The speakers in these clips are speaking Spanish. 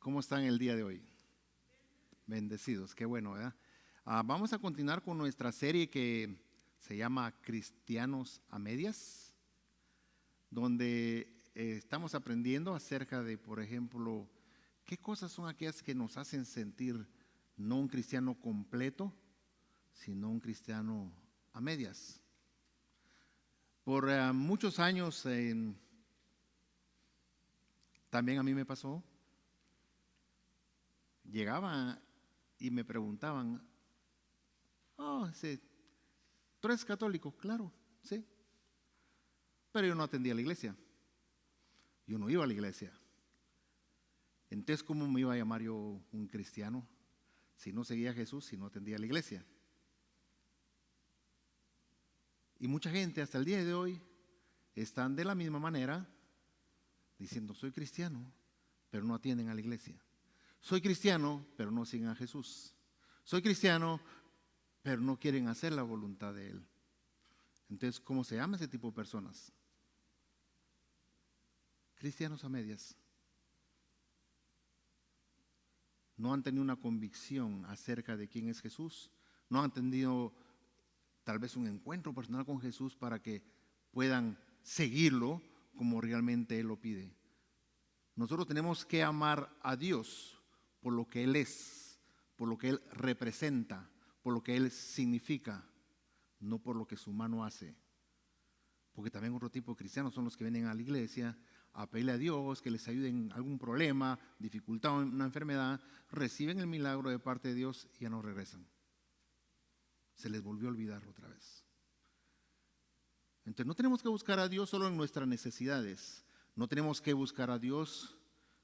¿Cómo están el día de hoy? Bendecidos, qué bueno, ¿verdad? Vamos a continuar con nuestra serie que se llama Cristianos a Medias, donde estamos aprendiendo acerca de, por ejemplo, qué cosas son aquellas que nos hacen sentir no un cristiano completo, sino un cristiano a medias. Por muchos años también a mí me pasó. Llegaba y me preguntaban, sí, ¿tú eres católico? Claro, sí. Pero yo no atendía a la iglesia. Yo no iba a la iglesia. Entonces, ¿cómo me iba a llamar yo un cristiano si no seguía a Jesús, si no atendía a la iglesia? Y mucha gente hasta el día de hoy están de la misma manera diciendo, soy cristiano, pero no atienden a la iglesia. Soy cristiano, pero no siguen a Jesús. Soy cristiano, pero no quieren hacer la voluntad de Él. Entonces, ¿cómo se llama ese tipo de personas? Cristianos a medias. No han tenido una convicción acerca de quién es Jesús. No han tenido tal vez un encuentro personal con Jesús para que puedan seguirlo como realmente Él lo pide. Nosotros tenemos que amar a Dios por lo que Él es, por lo que Él representa, por lo que Él significa, no por lo que su mano hace. Porque también otro tipo de cristianos son los que vienen a la iglesia a pedirle a Dios que les ayude en algún problema, dificultad o una enfermedad, reciben el milagro de parte de Dios y ya no regresan. Se les volvió a olvidar otra vez. Entonces no tenemos que buscar a Dios solo en nuestras necesidades, no tenemos que buscar a Dios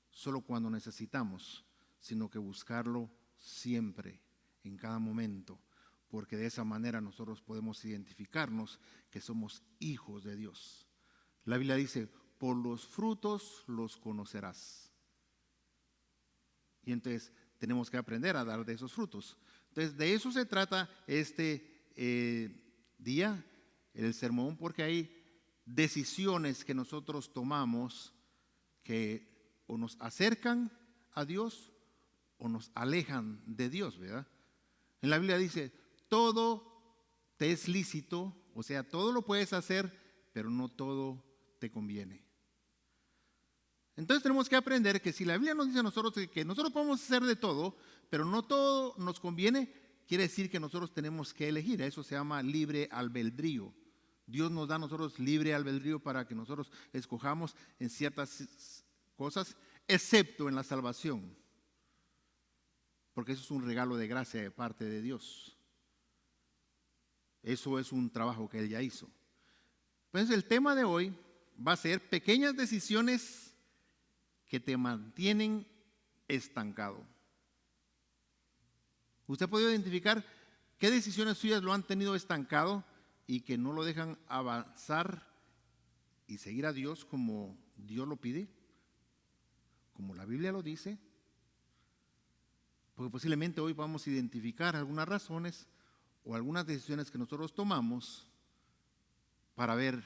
solo cuando necesitamos, sino que buscarlo siempre, en cada momento, porque de esa manera nosotros podemos identificarnos que somos hijos de Dios. La Biblia dice, por los frutos los conocerás. Y entonces tenemos que aprender a dar de esos frutos. Entonces de eso se trata este día, el sermón, porque hay decisiones que nosotros tomamos que o nos acercan a Dios o nos alejan de Dios, ¿verdad? En la Biblia dice, todo te es lícito, o sea, todo lo puedes hacer, pero no todo te conviene. Entonces tenemos que aprender que si la Biblia nos dice a nosotros que nosotros podemos hacer de todo, pero no todo nos conviene, quiere decir que nosotros tenemos que elegir. Eso se llama libre albedrío. Dios nos da a nosotros libre albedrío para que nosotros escojamos en ciertas cosas, excepto en la salvación. Porque eso es un regalo de gracia de parte de Dios. Eso es un trabajo que Él ya hizo. Pues el tema de hoy va a ser pequeñas decisiones que te mantienen estancado. ¿Usted puede identificar qué decisiones suyas lo han tenido estancado y que no lo dejan avanzar y seguir a Dios como Dios lo pide? Como la Biblia lo dice. Porque posiblemente hoy vamos a identificar algunas razones o algunas decisiones que nosotros tomamos para ver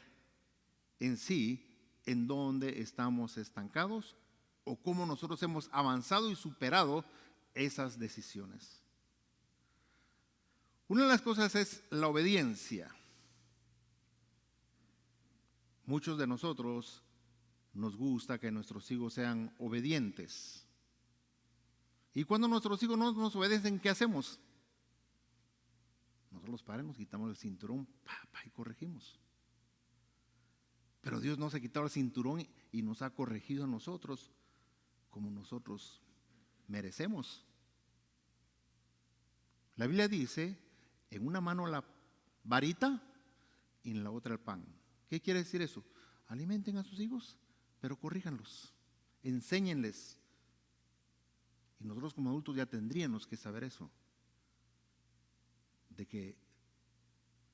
en sí en dónde estamos estancados o cómo nosotros hemos avanzado y superado esas decisiones. Una de las cosas es la obediencia. Muchos de nosotros nos gusta que nuestros hijos sean obedientes. Y cuando nuestros hijos no nos obedecen, ¿qué hacemos? Nosotros los padres nos quitamos el cinturón y corregimos. Pero Dios nos ha quitado el cinturón y nos ha corregido a nosotros como nosotros merecemos. La Biblia dice, en una mano la varita y en la otra el pan. ¿Qué quiere decir eso? Alimenten a sus hijos, pero corríjanlos, enséñenles. Y nosotros como adultos ya tendríamos que saber eso, de que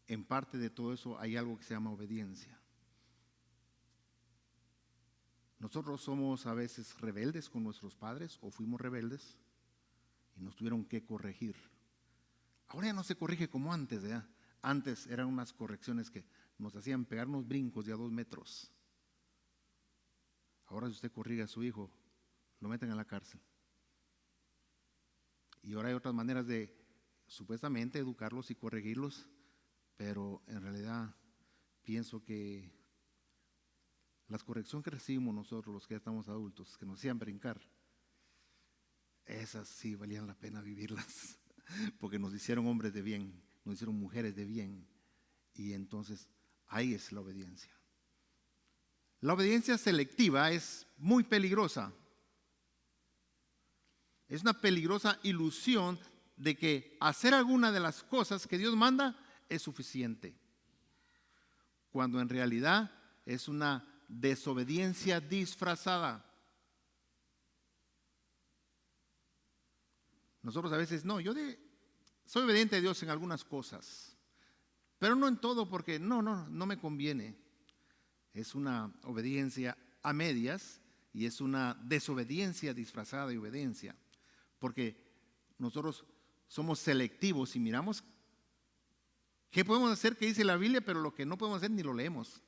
en parte de todo eso hay algo que se llama obediencia. Nosotros somos a veces rebeldes con nuestros padres o fuimos rebeldes y nos tuvieron que corregir. Ahora ya no se corrige como antes, ¿verdad? Antes eran unas correcciones que nos hacían pegar unos brincos de a 2 metros. Ahora si usted corrige a su hijo, lo meten a la cárcel. Y ahora hay otras maneras de supuestamente educarlos y corregirlos, pero en realidad pienso que las correcciones que recibimos nosotros, los que ya estamos adultos, que nos hacían brincar, esas sí valían la pena vivirlas, porque nos hicieron hombres de bien, nos hicieron mujeres de bien, y entonces ahí es la obediencia. La obediencia selectiva es muy peligrosa. Es una peligrosa ilusión de que hacer alguna de las cosas que Dios manda es suficiente, cuando en realidad es una desobediencia disfrazada. Nosotros a veces, no, soy obediente a Dios en algunas cosas, pero no en todo, porque no me conviene. Es una obediencia a medias y es una desobediencia disfrazada de obediencia, porque nosotros somos selectivos y miramos qué podemos hacer, qué dice la Biblia, pero lo que no podemos hacer ni lo leemos,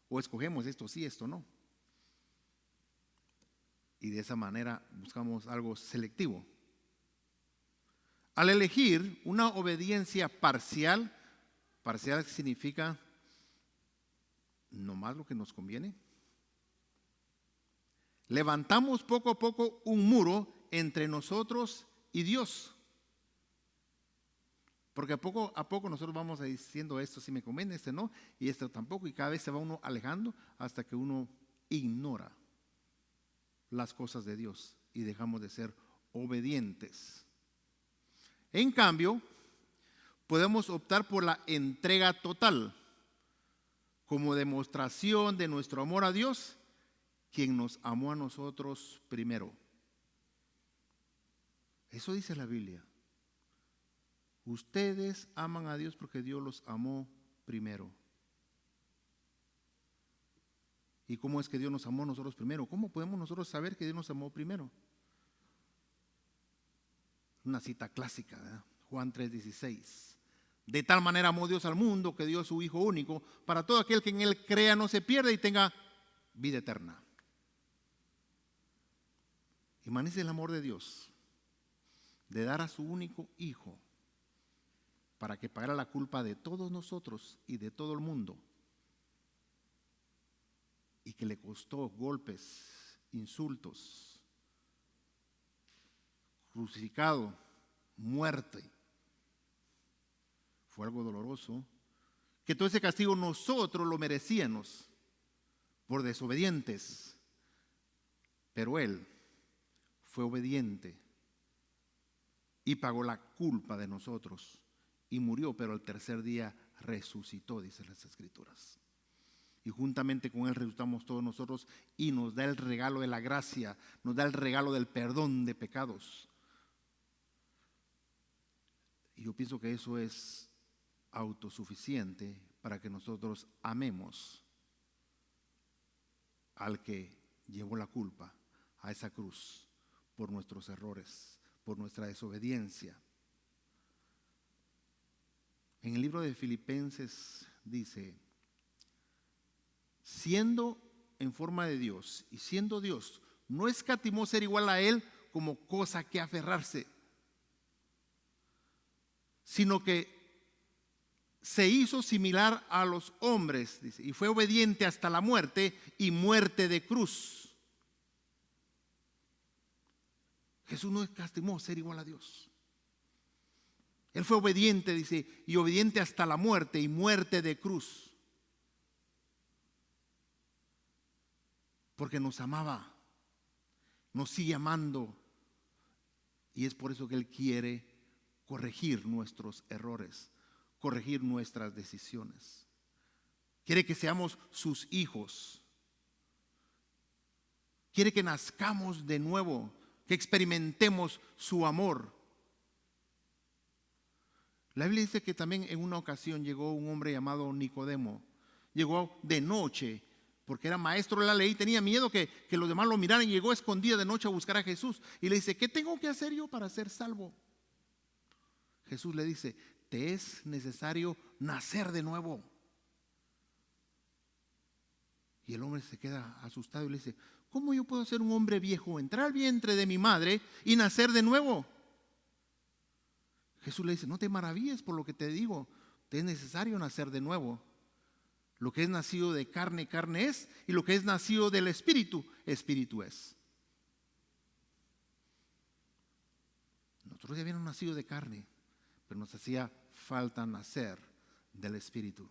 o escogemos esto sí, esto no, y de esa manera buscamos algo selectivo. Al elegir una obediencia parcial significa nomás lo que nos conviene, levantamos poco a poco un muro entre nosotros y Dios, porque a poco nosotros vamos diciendo esto sí me conviene, este no, y esto tampoco, y cada vez se va uno alejando hasta que uno ignora las cosas de Dios y dejamos de ser obedientes. En cambio, podemos optar por la entrega total como demostración de nuestro amor a Dios, quien nos amó a nosotros primero. Eso dice la Biblia. Ustedes aman a Dios porque Dios los amó primero. ¿Y cómo es que Dios nos amó a nosotros primero? ¿Cómo podemos nosotros saber que Dios nos amó primero? Una cita clásica, ¿verdad? Juan 3:16. De tal manera amó Dios al mundo que dio a su Hijo único para todo aquel que en Él crea no se pierda y tenga vida eterna. Imagínense el amor de Dios, de dar a su único Hijo para que pagara la culpa de todos nosotros y de todo el mundo, y que le costó golpes, insultos, crucificado, muerte. Fue algo doloroso, que todo ese castigo nosotros lo merecíamos por desobedientes, pero Él fue obediente y pagó la culpa de nosotros y murió, pero al tercer día resucitó, dicen las Escrituras. Y juntamente con Él resucitamos todos nosotros y nos da el regalo de la gracia, nos da el regalo del perdón de pecados. Y yo pienso que eso es autosuficiente para que nosotros amemos al que llevó la culpa a esa cruz por nuestros errores, por nuestra desobediencia. En el libro de Filipenses dice: siendo en forma de Dios y siendo Dios, no escatimó ser igual a Él como cosa que aferrarse, sino que se hizo similar a los hombres, dice, y fue obediente hasta la muerte y muerte de cruz. Jesús no escatimó ser igual a Dios. Él fue obediente, dice, y obediente hasta la muerte y muerte de cruz. Porque nos amaba, nos sigue amando, y es por eso que Él quiere corregir nuestros errores, corregir nuestras decisiones. Quiere que seamos sus hijos. Quiere que nazcamos de nuevo, que experimentemos su amor. La Biblia dice que también en una ocasión llegó un hombre llamado Nicodemo. Llegó de noche, porque era maestro de la ley, tenía miedo que los demás lo miraran, y llegó escondido de noche a buscar a Jesús. Y le dice: ¿qué tengo que hacer yo para ser salvo? Jesús le dice: te es necesario nacer de nuevo. Y el hombre se queda asustado y le dice: ¿cómo yo puedo ser un hombre viejo, entrar al vientre de mi madre y nacer de nuevo? Jesús le dice, no te maravilles por lo que te digo, te es necesario nacer de nuevo. Lo que es nacido de carne, carne es, y lo que es nacido del Espíritu, Espíritu es. Nosotros ya habíamos nacido de carne, pero nos hacía falta nacer del Espíritu.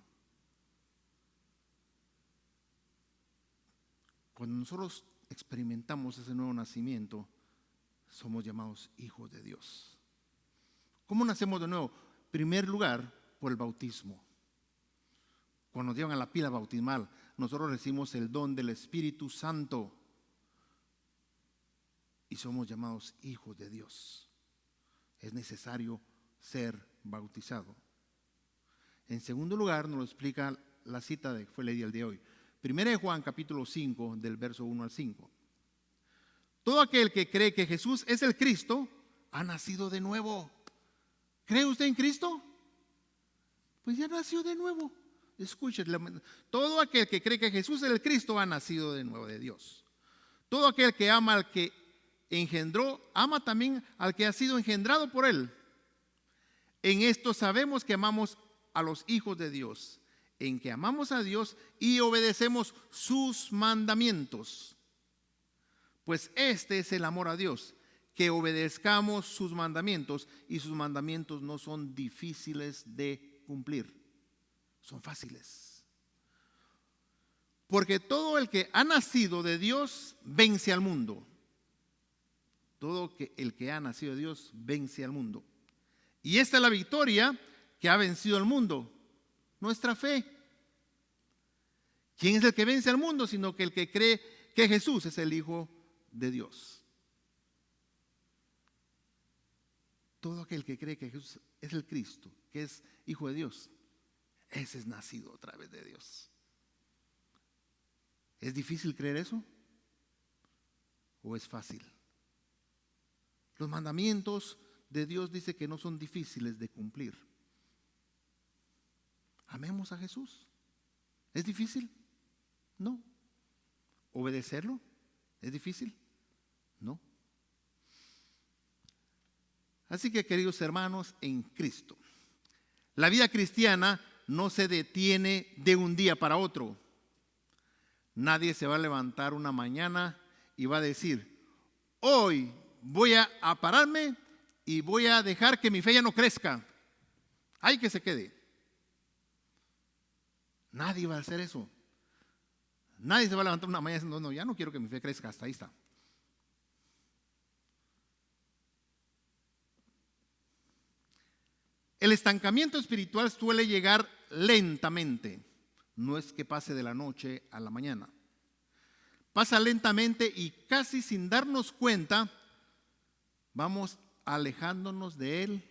Cuando nosotros experimentamos ese nuevo nacimiento, somos llamados hijos de Dios. ¿Cómo nacemos de nuevo? En primer lugar, por el bautismo. Cuando nos llevan a la pila bautismal, nosotros recibimos el don del Espíritu Santo y somos llamados hijos de Dios. Es necesario ser bautizado. En segundo lugar, nos lo explica la cita que fue leída el día de hoy. Primera de Juan, capítulo 5, del verso 1 al 5. Todo aquel que cree que Jesús es el Cristo, ha nacido de nuevo. ¿Cree usted en Cristo? Pues ya nació de nuevo. Escuche, todo aquel que cree que Jesús es el Cristo, ha nacido de nuevo de Dios. Todo aquel que ama al que engendró, ama también al que ha sido engendrado por él. En esto sabemos que amamos a los hijos de Dios, en que amamos a Dios y obedecemos sus mandamientos. Pues este es el amor a Dios, que obedezcamos sus mandamientos, y sus mandamientos no son difíciles de cumplir, son fáciles. Porque todo el que ha nacido de Dios vence al mundo. Todo el que ha nacido de Dios vence al mundo. Y esta es la victoria que ha vencido al mundo, nuestra fe. ¿Quién es el que vence al mundo? Sino que el que cree que Jesús es el Hijo de Dios. Todo aquel que cree que Jesús es el Cristo, que es Hijo de Dios, ese es nacido a través de Dios. ¿Es difícil creer eso? ¿O es fácil? Los mandamientos de Dios dice que no son difíciles de cumplir. Amemos a Jesús. ¿Es difícil? No. ¿Obedecerlo? ¿Es difícil? No. Así que, queridos hermanos en Cristo, la vida cristiana no se detiene de un día para otro. Nadie se va a levantar una mañana y va a decir, hoy voy a pararme y voy a dejar que mi fe ya no crezca. Hay que se quede. Nadie va a hacer eso. Nadie se va a levantar una mañana diciendo, no, ya no quiero que mi fe crezca, hasta ahí está. El estancamiento espiritual suele llegar lentamente. No es que pase de la noche a la mañana. Pasa lentamente y casi sin darnos cuenta, vamos alejándonos de él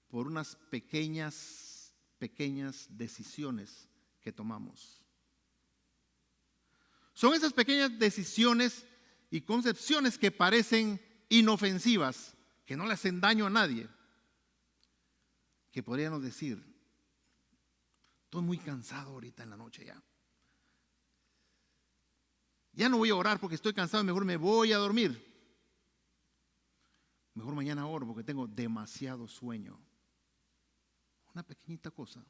por unas pequeñas decisiones que tomamos. Son esas pequeñas decisiones y concepciones que parecen inofensivas, que no le hacen daño a nadie, que podríamos decir, estoy muy cansado ahorita en la noche ya. Ya no voy a orar porque estoy cansado, mejor me voy a dormir. Mejor mañana oro porque tengo demasiado sueño. Una pequeñita cosa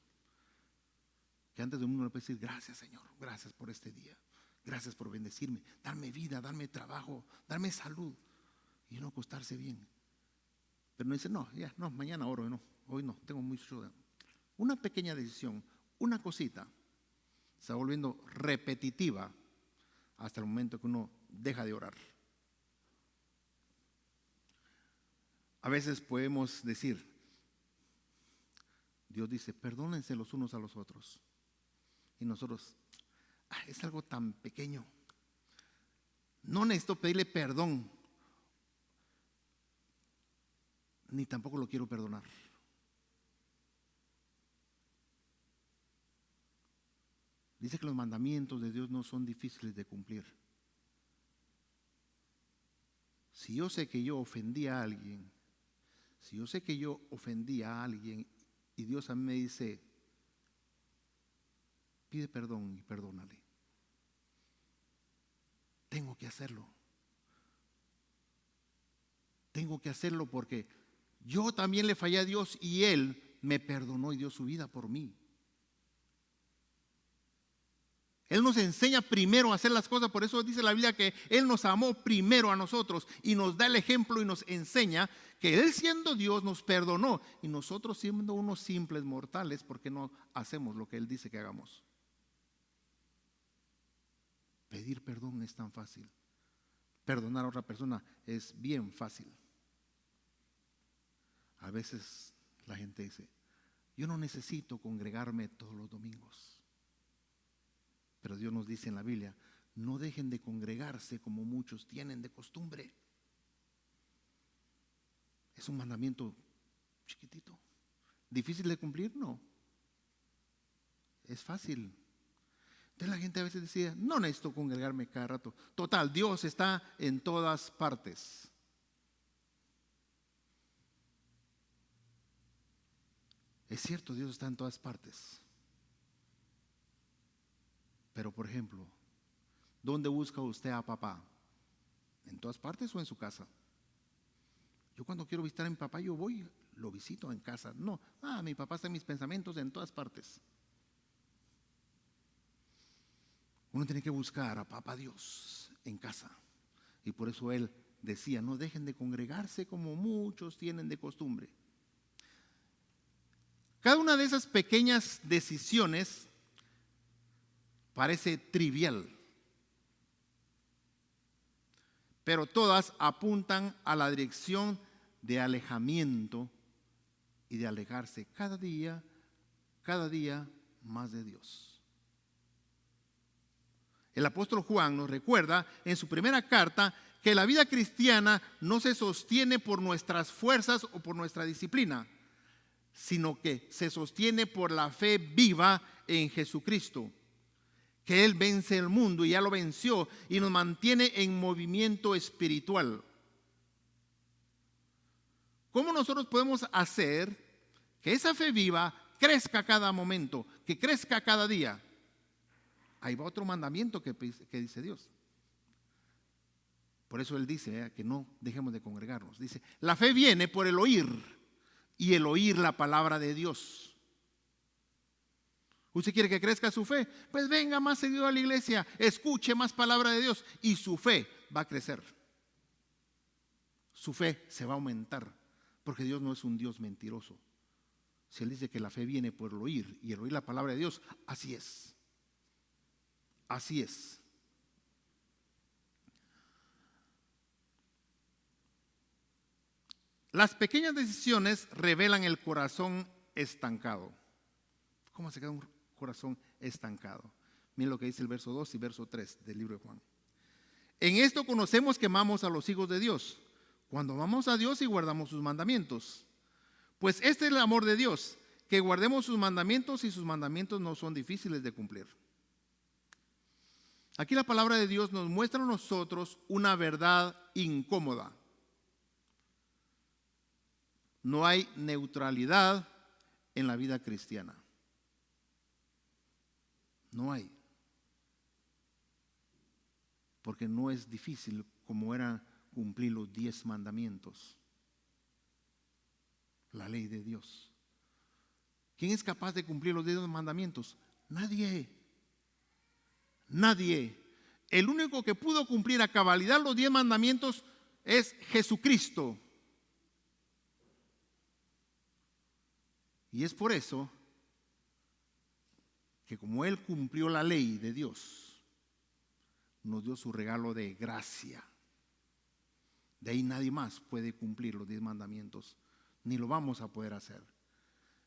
que antes de uno le puede decir, gracias Señor, gracias por este día. Gracias por bendecirme, darme vida, darme trabajo, darme salud y no acostarse bien. Pero no dice, no, ya, no, mañana oro, no, hoy no, tengo mucho. Una pequeña decisión, una cosita, se va volviendo repetitiva hasta el momento que uno deja de orar. A veces podemos decir, Dios dice, perdónense los unos a los otros. Y nosotros, es algo tan pequeño. No necesito pedirle perdón, ni tampoco lo quiero perdonar. Dice que los mandamientos de Dios no son difíciles de cumplir. Si yo sé que yo ofendí a alguien, y Dios a mí me dice, pide perdón y perdónale. Tengo que hacerlo. Tengo que hacerlo porque Yo también le fallé a Dios y Él me perdonó y dio su vida por mí. Él nos enseña primero a hacer las cosas, por eso dice la Biblia que Él nos amó primero a nosotros y nos da el ejemplo y nos enseña que Él siendo Dios nos perdonó y nosotros siendo unos simples mortales, ¿por qué no hacemos lo que Él dice que hagamos? Pedir perdón es tan fácil. Perdonar a otra persona es bien fácil. A veces la gente dice, yo no necesito congregarme todos los domingos. Pero Dios nos dice en la Biblia, no dejen de congregarse como muchos tienen de costumbre. Es un mandamiento chiquitito. ¿Difícil de cumplir? No. Es fácil. Entonces la gente a veces decía, no necesito congregarme cada rato. Total, Dios está en todas partes. Es cierto, Dios está en todas partes. Pero por ejemplo, ¿dónde busca usted a papá? ¿En todas partes o en su casa? Yo cuando quiero visitar a mi papá, yo voy, lo visito en casa. No, mi papá está en mis pensamientos en todas partes. Uno tiene que buscar a papá Dios en casa. Y por eso Él decía, no dejen de congregarse como muchos tienen de costumbre. Cada una de esas pequeñas decisiones parece trivial, pero todas apuntan a la dirección de alejamiento y de alejarse cada día más de Dios. El apóstol Juan nos recuerda en su primera carta que la vida cristiana no se sostiene por nuestras fuerzas o por nuestra disciplina, sino que se sostiene por la fe viva en Jesucristo, que Él vence el mundo y ya lo venció y nos mantiene en movimiento espiritual. ¿Cómo nosotros podemos hacer que esa fe viva crezca cada momento, que crezca cada día? Ahí va otro mandamiento que dice Dios. Por eso Él dice que no dejemos de congregarnos. Dice, la fe viene por el oír y el oír la palabra de Dios. ¿Usted quiere que crezca su fe? Pues venga más seguido a la iglesia, escuche más palabra de Dios y su fe va a crecer. Su fe se va a aumentar, porque Dios no es un Dios mentiroso. Si Él dice que la fe viene por el oír y el oír la palabra de Dios, así es. Así es. Las pequeñas decisiones revelan el corazón estancado. ¿Cómo se queda un corazón estancado? Miren lo que dice el verso 2 y verso 3 del libro de Juan. En esto conocemos que amamos a los hijos de Dios, cuando amamos a Dios y guardamos sus mandamientos. Pues este es el amor de Dios, que guardemos sus mandamientos, y sus mandamientos no son difíciles de cumplir. Aquí la palabra de Dios nos muestra a nosotros una verdad incómoda. No hay neutralidad en la vida cristiana. No hay. Porque no es difícil como era cumplir los 10 mandamientos. La ley de Dios. ¿Quién es capaz de cumplir los 10 mandamientos? Nadie. Nadie. El único que pudo cumplir a cabalidad los 10 mandamientos es Jesucristo. Y es por eso que como Él cumplió la ley de Dios, nos dio su regalo de gracia. De ahí nadie más puede cumplir los 10 mandamientos, ni lo vamos a poder hacer.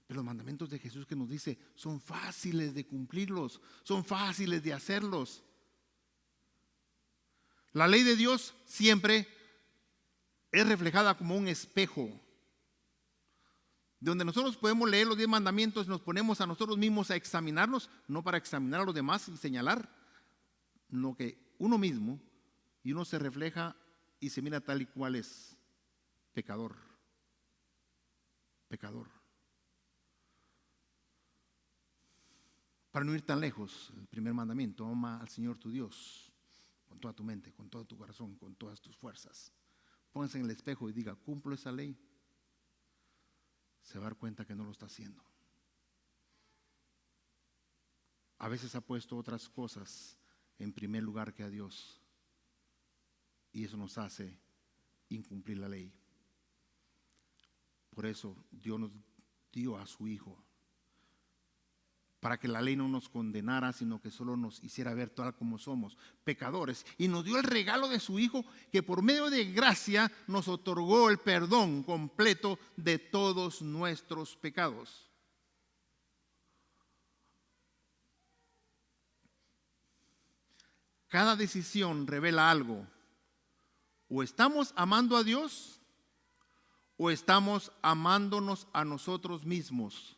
Pero los mandamientos de Jesús que nos dice son fáciles de cumplirlos, son fáciles de hacerlos. La ley de Dios siempre es reflejada como un espejo, donde nosotros podemos leer los 10 mandamientos, nos ponemos a nosotros mismos a examinarnos, no para examinar a los demás y señalar, no, que uno mismo, y uno se refleja y se mira tal y cual es, pecador, pecador. Para no ir tan lejos, el primer mandamiento, ama al Señor tu Dios con toda tu mente, con todo tu corazón, con todas tus fuerzas. Pónganse en el espejo y diga, ¿cumplo esa ley? se va a dar cuenta que no lo está haciendo. A veces ha puesto otras cosas en primer lugar que a Dios, y eso nos hace incumplir la ley. Por eso Dios nos dio a su Hijo, para que la ley no nos condenara, sino que solo nos hiciera ver tal como somos, pecadores. Y nos dio el regalo de su Hijo, que por medio de gracia nos otorgó el perdón completo de todos nuestros pecados. Cada decisión revela algo. O estamos amando a Dios, o estamos amándonos a nosotros mismos.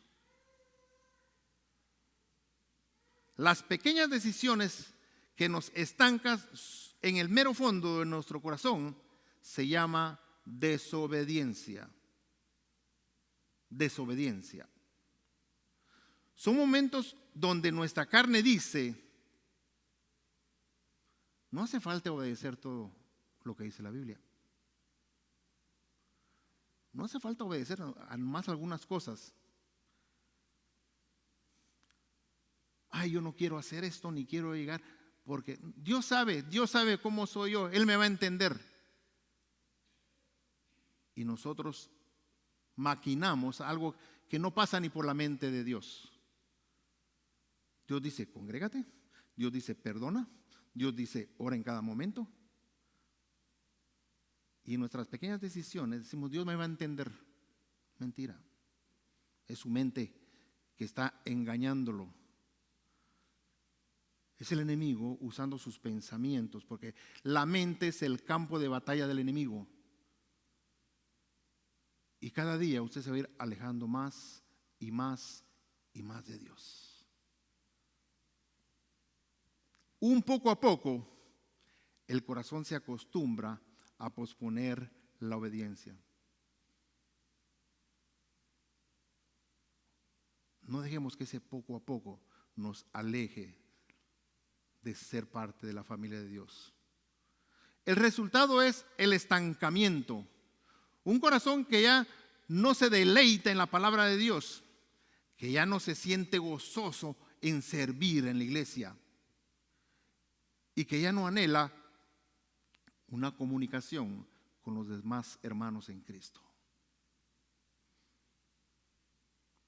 Las pequeñas decisiones que nos estancan en el mero fondo de nuestro corazón se llama desobediencia. Desobediencia. Son momentos donde nuestra carne dice: no hace falta obedecer todo lo que dice la Biblia. No hace falta obedecer a más algunas cosas. Ay, yo no quiero hacer esto, ni quiero llegar, porque Dios sabe cómo soy yo, Él me va a entender. Y nosotros maquinamos algo que no pasa ni por la mente de Dios. Dios dice, congrégate. Dios dice, perdona. Dios dice, ora en cada momento. Y en nuestras pequeñas decisiones decimos, Dios me va a entender. Mentira. Es su mente que está engañándolo. Es el enemigo usando sus pensamientos, porque la mente es el campo de batalla del enemigo. Y cada día usted se va a ir alejando más y más y más de Dios. Un poco a poco, el corazón se acostumbra a posponer la obediencia. No dejemos que ese poco a poco nos aleje de ser parte de la familia de Dios. El resultado es el estancamiento. Un corazón que ya no se deleita en la palabra de Dios, que ya no se siente gozoso en servir en la iglesia y que ya no anhela una comunicación con los demás hermanos en Cristo.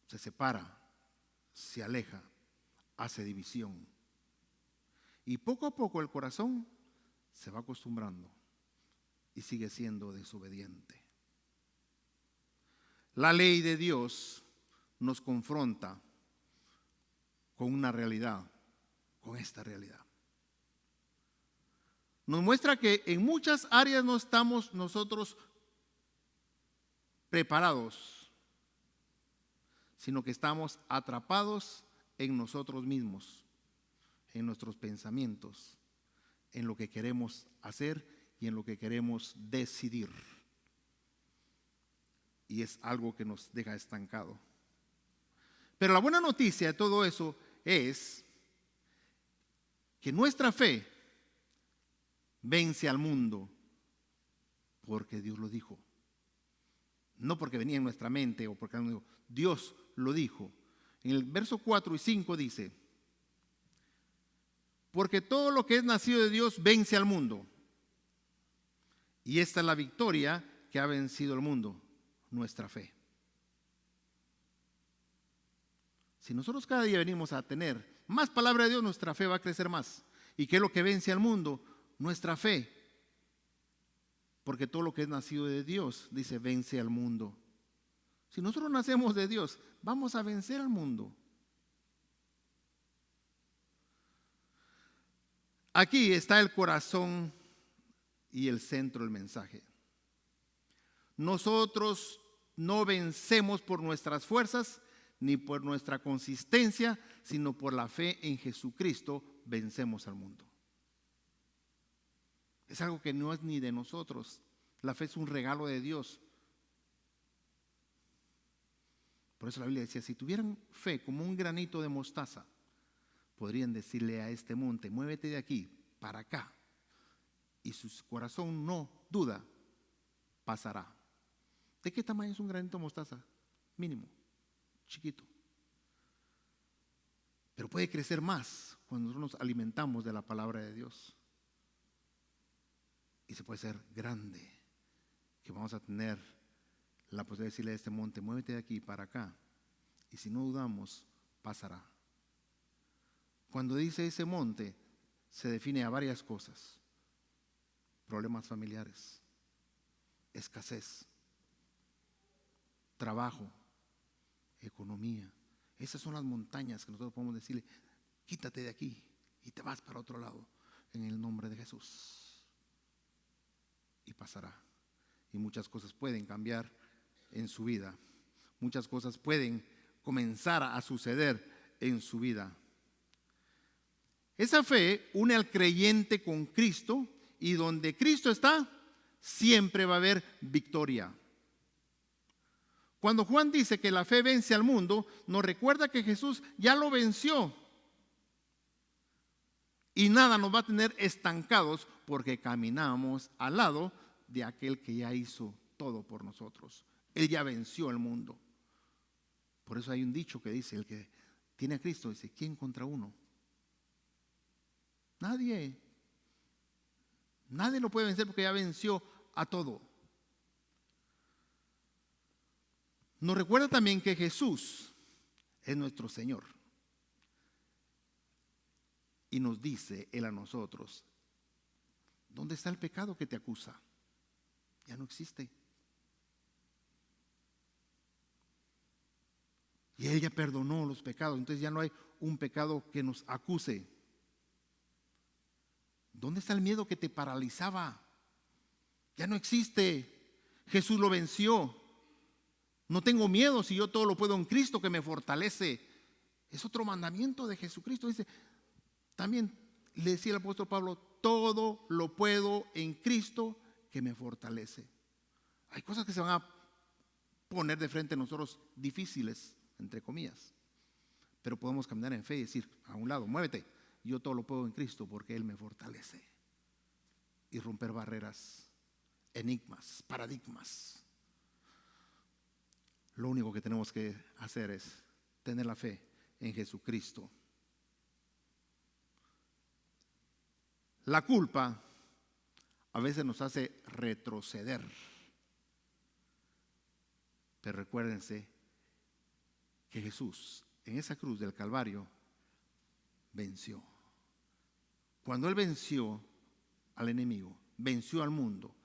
Se separa, se aleja, hace división. Y poco a poco el corazón se va acostumbrando y sigue siendo desobediente. La ley de Dios nos confronta con una realidad, con esta realidad. Nos muestra que en muchas áreas no estamos nosotros preparados, sino que estamos atrapados en nosotros mismos, en nuestros pensamientos, en lo que queremos hacer y en lo que queremos decidir. Y es algo que nos deja estancado. Pero la buena noticia de todo eso es que nuestra fe vence al mundo porque Dios lo dijo. No porque venía en nuestra mente o porque Dios lo dijo. En el verso 4 y 5 dice: porque todo lo que es nacido de Dios vence al mundo. Y esta es la victoria que ha vencido al mundo, nuestra fe. Si nosotros cada día venimos a tener más palabra de Dios, nuestra fe va a crecer más. ¿Y qué es lo que vence al mundo? Nuestra fe. Porque todo lo que es nacido de Dios, dice, vence al mundo. Si nosotros nacemos de Dios, vamos a vencer al mundo. Aquí está el corazón y el centro del mensaje. Nosotros no vencemos por nuestras fuerzas ni por nuestra consistencia, sino por la fe en Jesucristo vencemos al mundo. Es algo que no es ni de nosotros. La fe es un regalo de Dios. Por eso la Biblia decía, si tuvieran fe como un granito de mostaza, podrían decirle a este monte, muévete de aquí para acá. Y su corazón no duda, pasará. ¿De qué tamaño es un granito de mostaza? mínimo, chiquito. Pero puede crecer más cuando nosotros nos alimentamos de la palabra de Dios. Y se puede ser grande, que vamos a tener la posibilidad de decirle a este monte, muévete de aquí para acá. Y si no dudamos, pasará. Cuando dice ese monte, se define a varias cosas. Problemas familiares, escasez, trabajo, economía. Esas son las montañas que nosotros podemos decirle, quítate de aquí y te vas para otro lado en el nombre de Jesús. Y pasará. Y muchas cosas pueden cambiar en su vida. Muchas cosas pueden comenzar a suceder en su vida. Esa fe une al creyente con Cristo, y donde Cristo está, siempre va a haber victoria. Cuando Juan dice que la fe vence al mundo, nos recuerda que Jesús ya lo venció. Y nada nos va a tener estancados porque caminamos al lado de aquel que ya hizo todo por nosotros. Él ya venció el mundo. Por eso hay un dicho que dice, el que tiene a Cristo, dice, ¿quién contra uno? Nadie. Nadie lo puede vencer porque ya venció a todo. Nos recuerda también que Jesús es nuestro Señor. Y nos dice Él a nosotros, ¿dónde está el pecado que te acusa? Ya no existe. Y Él ya perdonó los pecados, entonces ya no hay un pecado que nos acuse. ¿Dónde está el miedo que te paralizaba? Ya no existe. Jesús lo venció. No tengo miedo si yo todo lo puedo en Cristo que me fortalece. Es otro mandamiento de Jesucristo. Dice, también le decía el apóstol Pablo, todo lo puedo en Cristo que me fortalece. Hay cosas que se van a poner de frente a nosotros difíciles, entre comillas. Pero podemos caminar en fe y decir, a un lado, muévete. Yo todo lo puedo en Cristo porque Él me fortalece. Y romper barreras, enigmas, paradigmas. Lo único que tenemos que hacer es tener la fe en Jesucristo. La culpa a veces nos hace retroceder. Pero recuérdense que Jesús en esa cruz del Calvario venció. Cuando Él venció al enemigo, venció al mundo,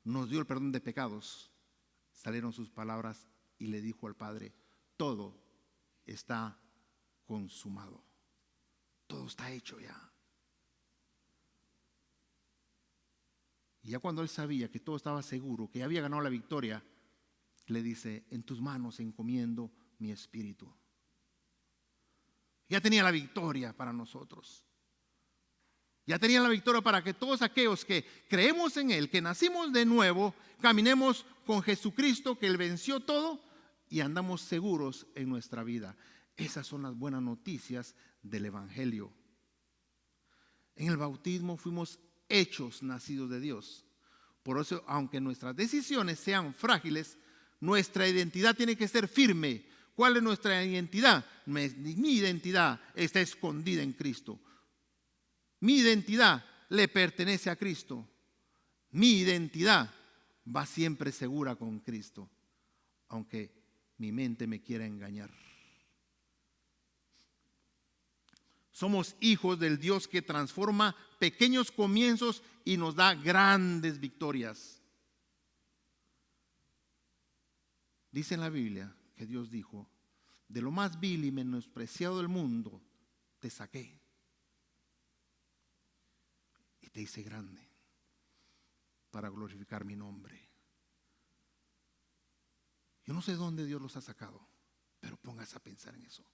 nos dio el perdón de pecados, salieron sus palabras y le dijo al Padre, todo está consumado. Todo está hecho ya. Y ya cuando Él sabía que todo estaba seguro, que había ganado la victoria, le dice, en tus manos encomiendo mi espíritu. Ya tenía la victoria para nosotros. Ya tenía la victoria para que todos aquellos que creemos en Él, que nacimos de nuevo, caminemos con Jesucristo, que Él venció todo y andamos seguros en nuestra vida. Esas son las buenas noticias del Evangelio. En el bautismo fuimos hechos nacidos de Dios. Por eso, aunque nuestras decisiones sean frágiles, nuestra identidad tiene que ser firme. ¿Cuál es nuestra identidad? Mi identidad está escondida en Cristo. Mi identidad le pertenece a Cristo. Mi identidad va siempre segura con Cristo, aunque mi mente me quiera engañar. Somos hijos del Dios que transforma pequeños comienzos y nos da grandes victorias. Dice en la Biblia que Dios dijo, de lo más vil y menospreciado del mundo te saqué y te hice grande para glorificar mi nombre. Yo no sé dónde Dios los ha sacado, pero póngase a pensar en eso.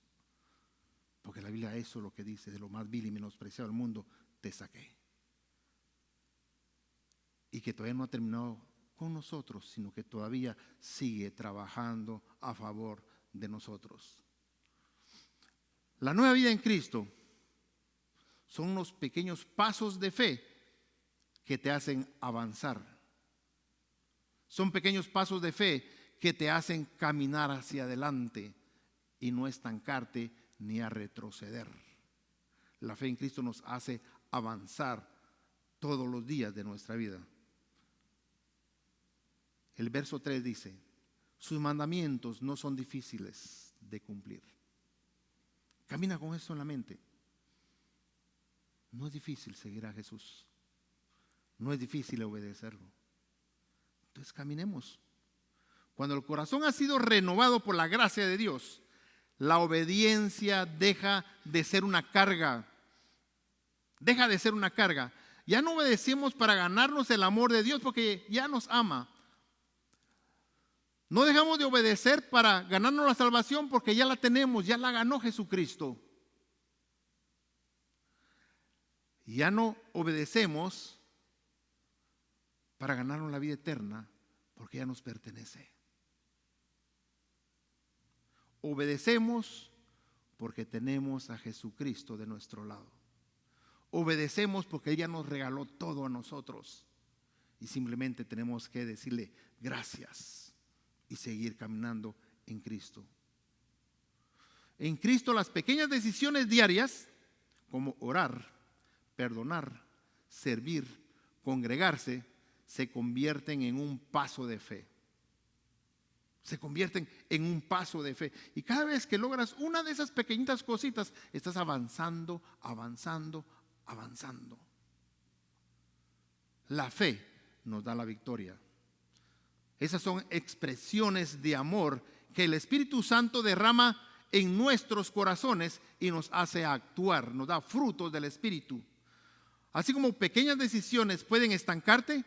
Porque la Biblia eso es lo que dice, de lo más vil y menospreciado del mundo te saqué. Y que todavía no ha terminado con nosotros, sino que todavía sigue trabajando a favor de nosotros. La nueva vida en Cristo son unos pequeños pasos de fe que te hacen avanzar. Son pequeños pasos de fe que te hacen caminar hacia adelante y no estancarte ni a retroceder. La fe en Cristo nos hace avanzar todos los días de nuestra vida. El verso 3 dice: sus mandamientos no son difíciles de cumplir. Camina con eso en la mente. No es difícil seguir a Jesús. No es difícil obedecerlo. Entonces caminemos. Cuando el corazón ha sido renovado por la gracia de Dios, la obediencia deja de ser una carga. Deja de ser una carga. Ya no obedecemos para ganarnos el amor de Dios porque ya nos ama. No dejamos de obedecer para ganarnos la salvación porque ya la tenemos, ya la ganó Jesucristo. Ya no obedecemos para ganarnos la vida eterna porque ya nos pertenece. Obedecemos porque tenemos a Jesucristo de nuestro lado. Obedecemos porque Él ya nos regaló todo a nosotros y simplemente tenemos que decirle gracias y seguir caminando en Cristo. En Cristo las pequeñas decisiones diarias como orar, perdonar, servir, congregarse, se convierten en un paso de fe. Se convierten en un paso de fe. Y cada vez que logras una de esas pequeñitas cositas, estás avanzando, avanzando, avanzando. La fe nos da la victoria. Esas son expresiones de amor que el Espíritu Santo derrama en nuestros corazones y nos hace actuar, nos da frutos del Espíritu. Así como pequeñas decisiones pueden estancarte,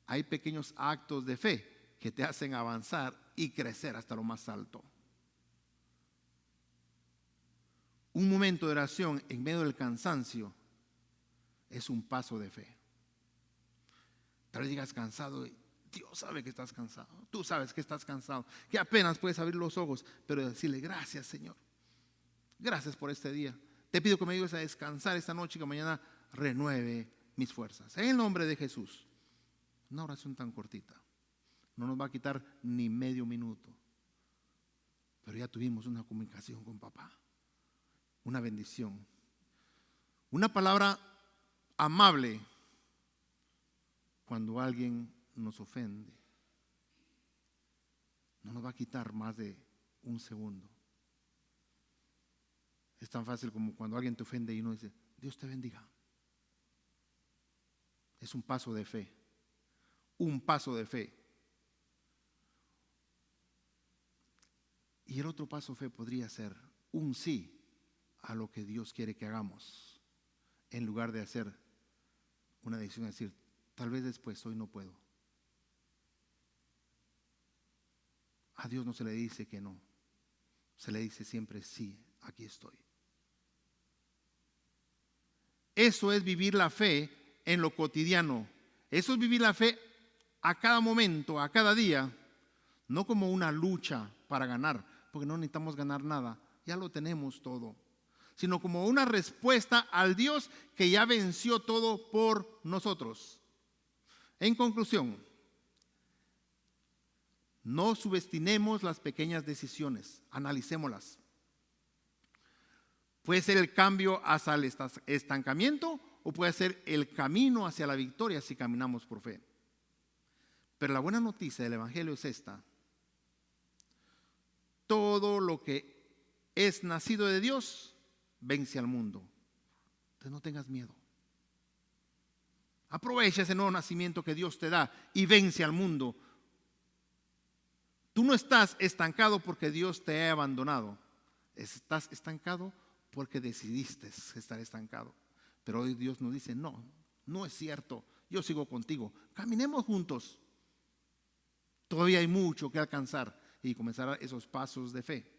hay pequeños actos de fe que te hacen avanzar y crecer hasta lo más alto. Un momento de oración en medio del cansancio es un paso de fe. Tal vez digas cansado, Dios sabe que estás cansado, tú sabes que estás cansado, que apenas puedes abrir los ojos, pero decirle gracias Señor, gracias por este día. Te pido que me ayudes a descansar esta noche y que mañana renueve mis fuerzas. En el nombre de Jesús. Una oración tan cortita. No nos va a quitar ni medio minuto. Pero ya tuvimos una comunicación con papá. Una bendición. Una palabra amable cuando alguien nos ofende. No nos va a quitar más de un segundo. Es tan fácil como cuando alguien te ofende y uno dice, Dios te bendiga. Es un paso de fe. Un paso de fe. Y el otro paso de fe podría ser un sí a lo que Dios quiere que hagamos, en lugar de hacer una decisión de decir, tal vez después, hoy no puedo. A Dios no se le dice que no, se le dice siempre sí, aquí estoy. Eso es vivir la fe en lo cotidiano. Eso es vivir la fe a cada momento, a cada día, no como una lucha para ganar, porque no necesitamos ganar nada, ya lo tenemos todo, sino como una respuesta al Dios que ya venció todo por nosotros. En conclusión, no subestimemos las pequeñas decisiones, analicémoslas. Puede ser el cambio hacia el estancamiento o puede ser el camino hacia la victoria si caminamos por fe. Pero la buena noticia del Evangelio es esta. Todo lo que es nacido de Dios vence al mundo. Entonces no tengas miedo. Aprovecha ese nuevo nacimiento que Dios te da y vence al mundo. Tú no estás estancado porque Dios te ha abandonado. Estás estancado porque decidiste estar estancado. Pero hoy Dios nos dice, no, no es cierto. Yo sigo contigo. Caminemos juntos. Todavía hay mucho que alcanzar y comenzar esos pasos de fe.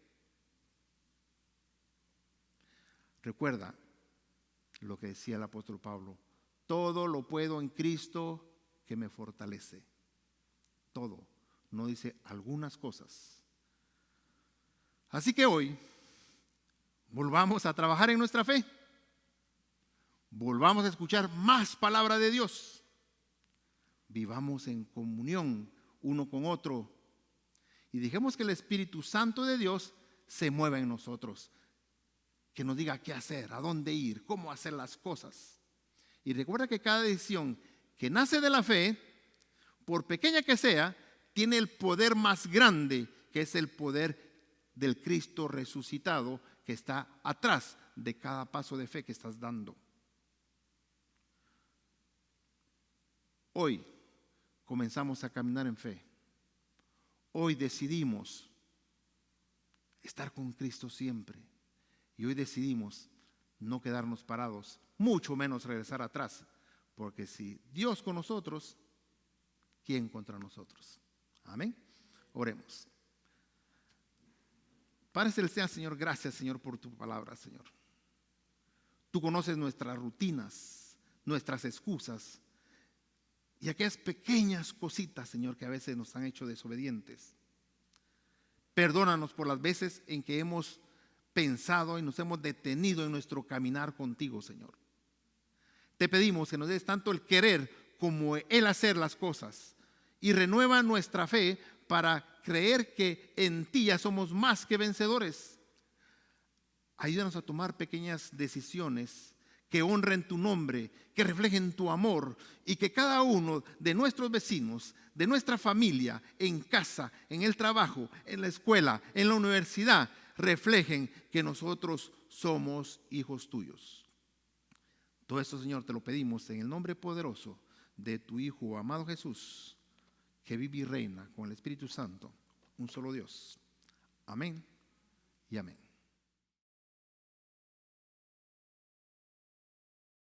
Recuerda lo que decía el apóstol Pablo. Todo lo puedo en Cristo que me fortalece. Todo. No dice algunas cosas. Así que hoy volvamos a trabajar en nuestra fe. Volvamos a escuchar más palabra de Dios. Vivamos en comunión uno con otro. Y dejemos que el Espíritu Santo de Dios se mueva en nosotros, que nos diga qué hacer, a dónde ir, cómo hacer las cosas. Y recuerda que cada decisión que nace de la fe, por pequeña que sea, tiene el poder más grande, que es el poder del Cristo resucitado, que está atrás de cada paso de fe que estás dando. Hoy comenzamos a caminar en fe. Hoy decidimos estar con Cristo siempre. Y hoy decidimos no quedarnos parados, mucho menos regresar atrás. Porque si Dios con nosotros, ¿quién contra nosotros? Amén. Oremos. Padre celestial, Señor, gracias, Señor, por tu palabra, Señor. Tú conoces nuestras rutinas, nuestras excusas y aquellas pequeñas cositas, Señor, que a veces nos han hecho desobedientes. Perdónanos por las veces en que hemos pensado y nos hemos detenido en nuestro caminar contigo, Señor. Te pedimos que nos des tanto el querer como el hacer las cosas y renueva nuestra fe para creer que en ti ya somos más que vencedores. Ayúdanos a tomar pequeñas decisiones que honren tu nombre, que reflejen tu amor y que cada uno de nuestros vecinos, de nuestra familia, en casa, en el trabajo, en la escuela, en la universidad, reflejen que nosotros somos hijos tuyos. Todo esto, Señor, te lo pedimos en el nombre poderoso de tu Hijo amado Jesús, que vive y reina con el Espíritu Santo, un solo Dios. Amén y amén.